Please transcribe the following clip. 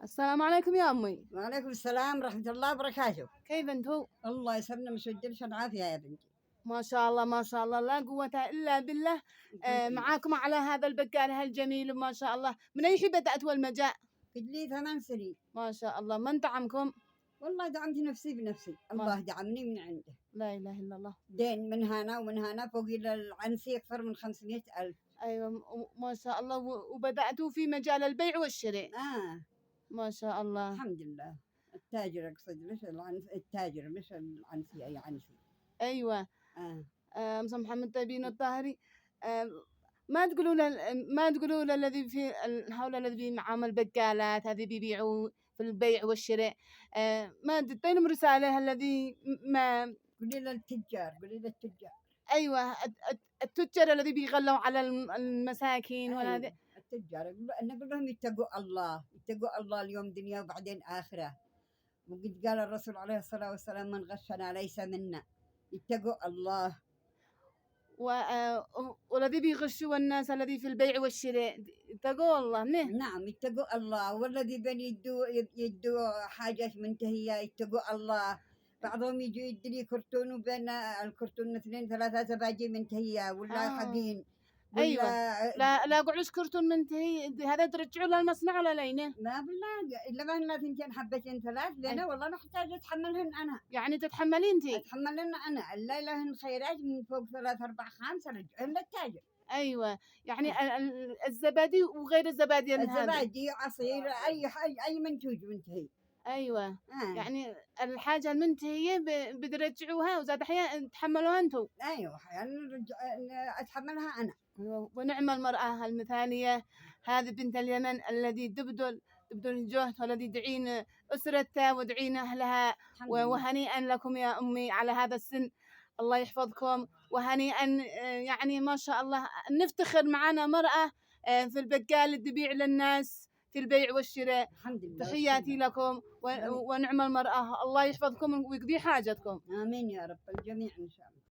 السلام عليكم يا أمي. وعليكم السلام ورحمة الله وبركاته. كيف أنتو؟ الله يسلمك ويديلك العافية يا بنتي. ما شاء الله ما شاء الله لا قوة إلا بالله. الحمد لله. معاكم على هذا البقال هالجميل ما شاء الله. من أي حين بدأت والمجاء؟ قد لي 8 سنين. ما شاء الله. من طعمكم؟ والله دعمت نفسي بنفسي، الله دعمني من عنده. لا إله إلا الله. دين من هنا ومن هنا فوق العنسي أكثر من 500,000. أيوة ما شاء الله. وبدأتوا في مجال البيع والشراء. ما شاء الله. الحمد لله. التاجر أقصد مش التاجر مش العنسي أي عنسي. أيوة. مس محمد طيبين الطاهري. ما تقولوا للذي في هؤلاء الذي معهم البقالات هذه بيبيعوا في البيع والشراء، ما تدينهم رسالة الذي ما قولي للتجار قولي للتجار. أيوة التجار الذي بيغلوا على المساكين وهذا. التجار نقول لهم يتقوا الله اليوم دنيا وبعدين آخرة. وقد قال الرسول عليه الصلاة والسلام من غشنا ليس منا. يتقوا الله. والذي بيغشوا الناس الذي في البيع والشراء يتقوا الله منه. نعم يتقوا الله. والذي بين يدوا حاجة منتهية يتقوا الله. بعضهم يجي يدري كرتون وبين الكرتون 2 3 زباجي منتهية ولا حقين. أيوة. لا قعوش كرتون منتهي هذا ترجعوا للمصنع ولا لينه؟ ما بالله إلا ما هن 2 حبتين 3 لأنا والله محتاج أتحملهن أنا. يعني تتحملين أنتي؟ أتحملهن أنا. الليلة هن خيرات من فوق 3 4 5 رجعهن للتاجر. أيوة يعني الزبادي وغير الزبادي. الزبادي عصير أي منتوج منتهي. أيوة. يعني الحاجة المنتهية بترجعوها وزاد أحيانا تحملوها أنتو. أيوة أتحملها أنا. ونعم المرأة المثالية هذه بنت اليمن الذي تبذل الجهد والذي دعين أسرتها ودعين أهلها. وهنيئا لكم يا أمي على هذا السن. الله يحفظكم وهنيئا. يعني ما شاء الله نفتخر معنا مرأة في البقال اللي تبيع للناس في البيع والشراء. الحمد لله. تحياتي لكم ونعم المرأة. الله يحفظكم ويقضي حاجتكم. آمين يا رب الجميع إن شاء الله.